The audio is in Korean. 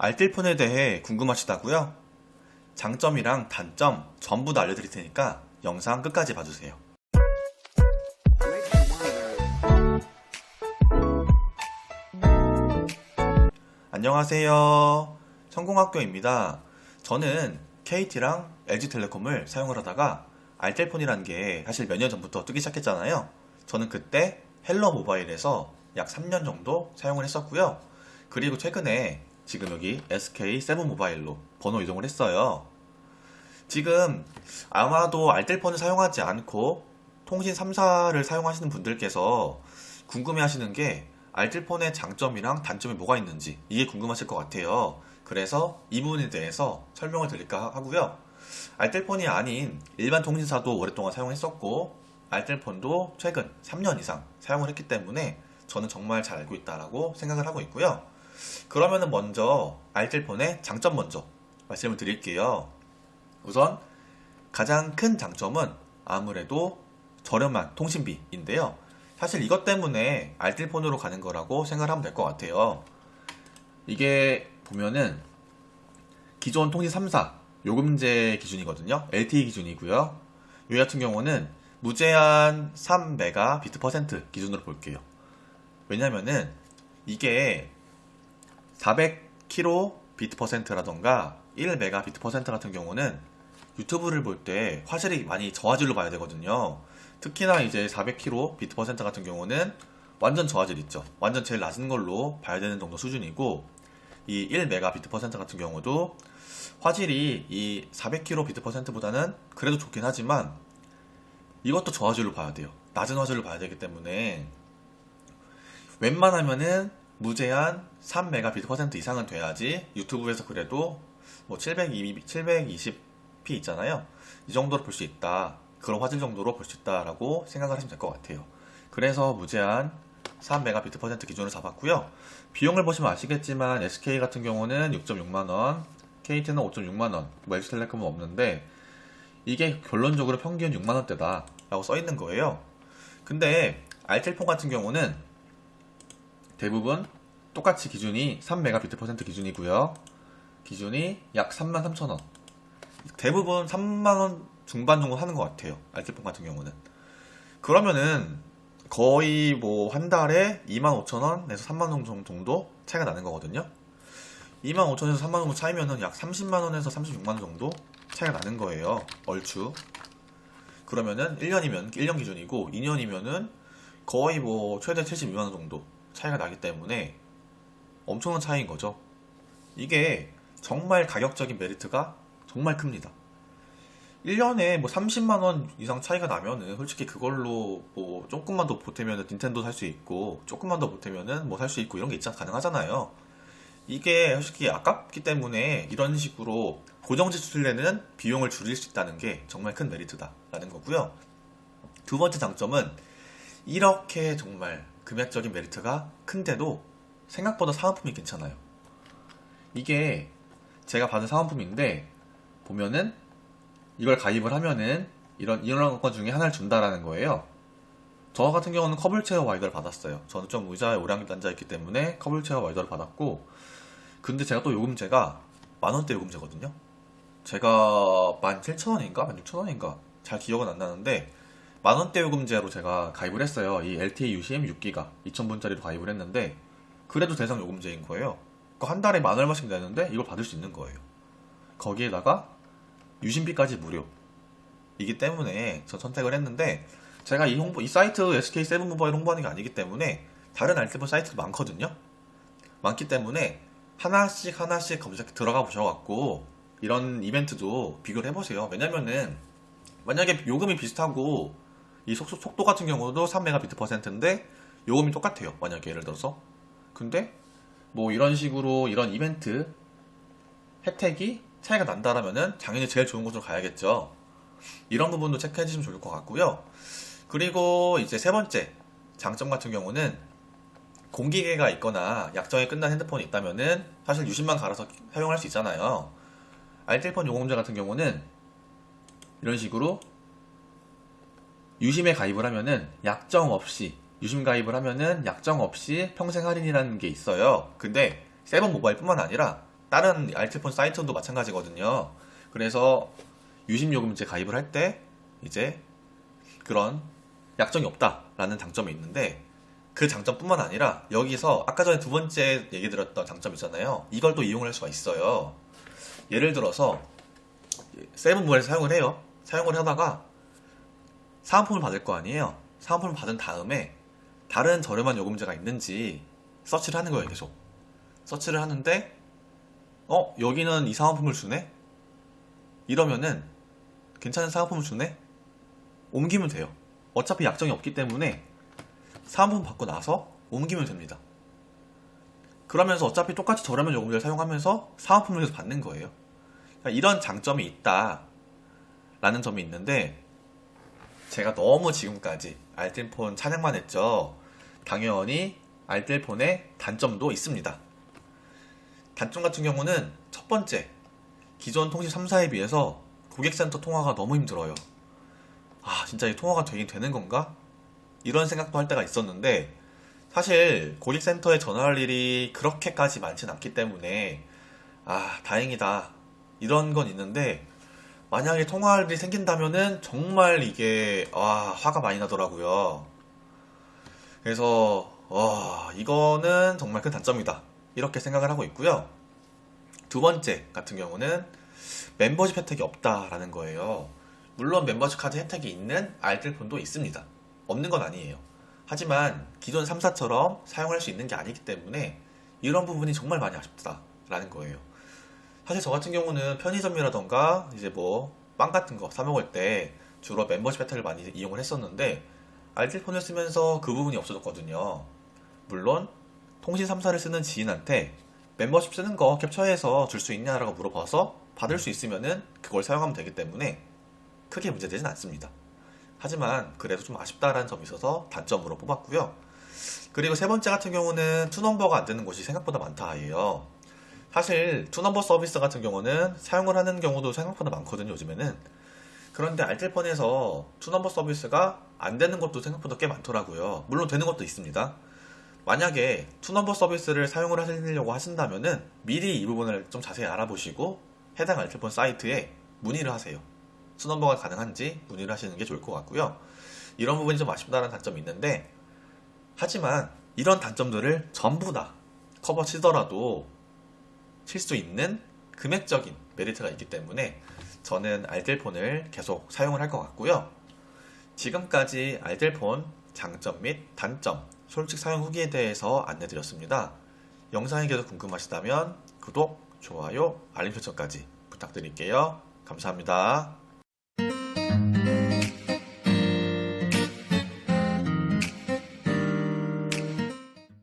알뜰폰에 대해 궁금하시다고요? 장점이랑 단점 전부 다 알려드릴 테니까 영상 끝까지 봐주세요. 안녕하세요. 성공학교입니다. 저는 KT랑 LG텔레콤을 사용을 하다가 알뜰폰이라는 게 사실 몇 년 전부터 뜨기 시작했잖아요. 저는 그때 헬로모바일에서 약 3년 정도 사용을 했었고요. 그리고 최근에 지금 여기 SK7모바일로 번호 이동을 했어요. 지금 아마도 알뜰폰을 사용하지 않고 통신 3사를 사용하시는 분들께서 궁금해 하시는 게 알뜰폰의 장점이랑 단점이 뭐가 있는지 이게 궁금하실 것 같아요. 그래서 이 부분에 대해서 설명을 드릴까 하고요. 알뜰폰이 아닌 일반 통신사도 오랫동안 사용했었고 알뜰폰도 최근 3년 이상 사용을 했기 때문에 저는 정말 잘 알고 있다라고 생각을 하고 있고요. 그러면은 먼저 알뜰폰의 장점 먼저 말씀을 드릴게요. 우선 가장 큰 장점은 아무래도 저렴한 통신비인데요. 사실 이것 때문에 알뜰폰으로 가는 거라고 생각하면 될 것 같아요. 이게 보면은 기존 통신 3사 요금제 기준이거든요. LTE 기준이고요. 이 같은 경우는 무제한 3Mbps 기준으로 볼게요. 왜냐면은 이게 400kbps라던가 1Mbps 같은 경우는 유튜브를 볼 때 화질이 많이 저화질로 봐야 되거든요. 특히나 이제 400kbps 같은 경우는 완전 저화질 있죠. 완전 제일 낮은 걸로 봐야 되는 정도 수준이고, 이 1Mbps 같은 경우도 화질이 이 400kbps보다는 그래도 좋긴 하지만 이것도 저화질로 봐야 돼요. 낮은 화질로 봐야 되기 때문에 웬만하면은 무제한 3Mbps 이상은 돼야지 유튜브에서 그래도 뭐 720p 있잖아요. 이 정도로 볼 수 있다. 그런 화질 정도로 볼 수 있다라고 생각을 하시면 될 것 같아요. 그래서 무제한 3Mbps 기준으로 잡았고요. 비용을 보시면 아시겠지만 SK 같은 경우는 6.6만원, KT는 5.6만원, 뭐 LG텔레콤은 없는데 이게 결론적으로 평균 6만원대다 라고 써있는 거예요. 근데 알뜰폰 같은 경우는 대부분 똑같이 기준이 3Mbps 기준이고요. 기준이 약 33,000원. 대부분 3만원 중반 정도 하는 것 같아요. 알뜰폰 같은 경우는. 그러면은 거의 뭐 한 달에 25,000원에서 3만원 정도 차이가 나는 거거든요. 25,000원에서 3만원 정도 차이면은 약 30만원에서 36만원 정도 차이가 나는 거예요. 얼추. 그러면은 1년 기준이고 2년이면은 거의 뭐 최대 72만원 정도 차이가 나기 때문에 엄청난 차이인 거죠. 이게 정말 가격적인 메리트가 정말 큽니다. 1년에 뭐 30만원 이상 차이가 나면은 솔직히 그걸로 뭐 조금만 더 보태면은 닌텐도 살 수 있고 조금만 더 보태면은 뭐 살 수 있고 이런 게 가능하잖아요. 이게 솔직히 아깝기 때문에 이런 식으로 고정 지출을 내는 비용을 줄일 수 있다는 게 정말 큰 메리트다라는 거고요. 두 번째 장점은 이렇게 정말 금액적인 메리트가 큰데도 생각보다 사은품이 괜찮아요. 이게 제가 받은 사은품인데 보면은 이걸 가입을 하면은 이런 것 중에 하나를 준다라는 거예요. 저 같은 경우는 커블체어 와이더를 받았어요. 저는 좀 의자에 오래 앉아있기 때문에 커블체어 와이더를 받았고, 근데 제가 또 요금제가 만원대 요금제거든요. 제가 17,000원인가 16,000원인가 잘 기억은 안 나는데 만원대 요금제로 제가 가입을 했어요. 이 LTE 유심 6기가 2000분짜리로 가입을 했는데 그래도 대상 요금제인 거예요. 한 달에 만 얼마씩 내는데 이걸 받을 수 있는 거예요. 거기에다가 유심비까지 무료이기 때문에 저 선택을 했는데, 제가 이 사이트 SK7모바일 홍보하는 게 아니기 때문에 다른 알뜰폰 사이트도 많거든요. 많기 때문에 하나씩 검색 들어가 보셔갖고 이런 이벤트도 비교를 해보세요. 왜냐면은 만약에 요금이 비슷하고 이 속도 같은 경우도 3Mbps인데 요금이 똑같아요. 만약에 예를 들어서. 근데 뭐 이런 식으로 이런 이벤트 혜택이 차이가 난다라면은 당연히 제일 좋은 곳으로 가야겠죠. 이런 부분도 체크해 주시면 좋을 것 같고요. 그리고 이제 세 번째 장점 같은 경우는 공기계가 있거나 약정이 끝난 핸드폰이 있다면은 사실 유심만 갈아서 사용할 수 있잖아요. 알뜰폰 요금제 같은 경우는 이런 식으로 유심에 가입을 하면은 유심 가입을 하면은 약정 없이 평생 할인이라는 게 있어요. 근데 세븐 모바일 뿐만 아니라 다른 알뜰폰 사이트도 마찬가지거든요. 그래서 유심요금제 가입을 할 때 이제 그런 약정이 없다라는 장점이 있는데, 그 장점뿐만 아니라 여기서 아까 전에 두 번째 얘기 드렸던 장점 있잖아요. 이걸 또 이용을 할 수가 있어요. 예를 들어서 세븐몰에서 사용을 해요. 사용을 하다가 사은품을 받을 거 아니에요. 사은품을 받은 다음에 다른 저렴한 요금제가 있는지 서치를 하는 거예요. 계속 서치를 하는데 여기는 이 사은품을 주네? 이러면은 괜찮은 사은품을 주네? 옮기면 돼요. 어차피 약정이 없기 때문에 사은품 받고 나서 옮기면 됩니다. 그러면서 어차피 똑같이 저렴한 요금제를 사용하면서 사은품을 계속 받는 거예요. 그러니까 이런 장점이 있다라는 점이 있는데, 제가 너무 지금까지 알뜰폰 찬양만 했죠. 당연히 알뜰폰의 단점도 있습니다. 단점 같은 경우는 첫 번째, 기존 통신 3사에 비해서 고객센터 통화가 너무 힘들어요. 진짜 이 통화가 되긴 되는 건가? 이런 생각도 할 때가 있었는데, 사실 고객센터에 전화할 일이 그렇게까지 많진 않기 때문에 다행이다 이런 건 있는데, 만약에 통화할 일이 생긴다면은 정말 이게 화가 많이 나더라고요. 그래서 이거는 정말 큰 단점이다 이렇게 생각을 하고 있고요. 두 번째 같은 경우는 멤버십 혜택이 없다라는 거예요. 물론 멤버십 카드 혜택이 있는 알뜰폰도 있습니다. 없는 건 아니에요. 하지만 기존 3사처럼 사용할 수 있는 게 아니기 때문에 이런 부분이 정말 많이 아쉽다라는 거예요. 사실 저 같은 경우는 편의점이라던가 이제 뭐 빵 같은 거 사 먹을 때 주로 멤버십 혜택을 많이 이용을 했었는데, 알뜰폰을 쓰면서 그 부분이 없어졌거든요. 물론 통신 3사를 쓰는 지인한테 멤버십 쓰는 거 캡처해서 줄 수 있냐라고 물어봐서 받을 수 있으면은 그걸 사용하면 되기 때문에 크게 문제되진 않습니다. 하지만 그래도 좀 아쉽다라는 점이 있어서 단점으로 뽑았고요. 그리고 세 번째 같은 경우는 투넘버가 안 되는 곳이 생각보다 많다예요. 사실 투넘버 서비스 같은 경우는 사용을 하는 경우도 생각보다 많거든요, 요즘에는. 그런데 알뜰폰에서 투넘버 서비스가 안 되는 것도 생각보다 꽤 많더라고요. 물론 되는 것도 있습니다. 만약에 투넘버 서비스를 사용을 하시려고 하신다면은 미리 이 부분을 좀 자세히 알아보시고 해당 알뜰폰 사이트에 문의를 하세요. 투넘버가 가능한지 문의를 하시는 게 좋을 것 같고요. 이런 부분이 좀 아쉽다는 단점이 있는데, 하지만 이런 단점들을 전부 다 커버 치더라도 칠 수 있는 금액적인 메리트가 있기 때문에 저는 알뜰폰을 계속 사용을 할 것 같고요. 지금까지 알뜰폰 장점 및 단점, 솔직 사용 후기에 대해서 안내드렸습니다. 영상이 계속 궁금하시다면 구독, 좋아요, 알림 설정까지 부탁드릴게요. 감사합니다.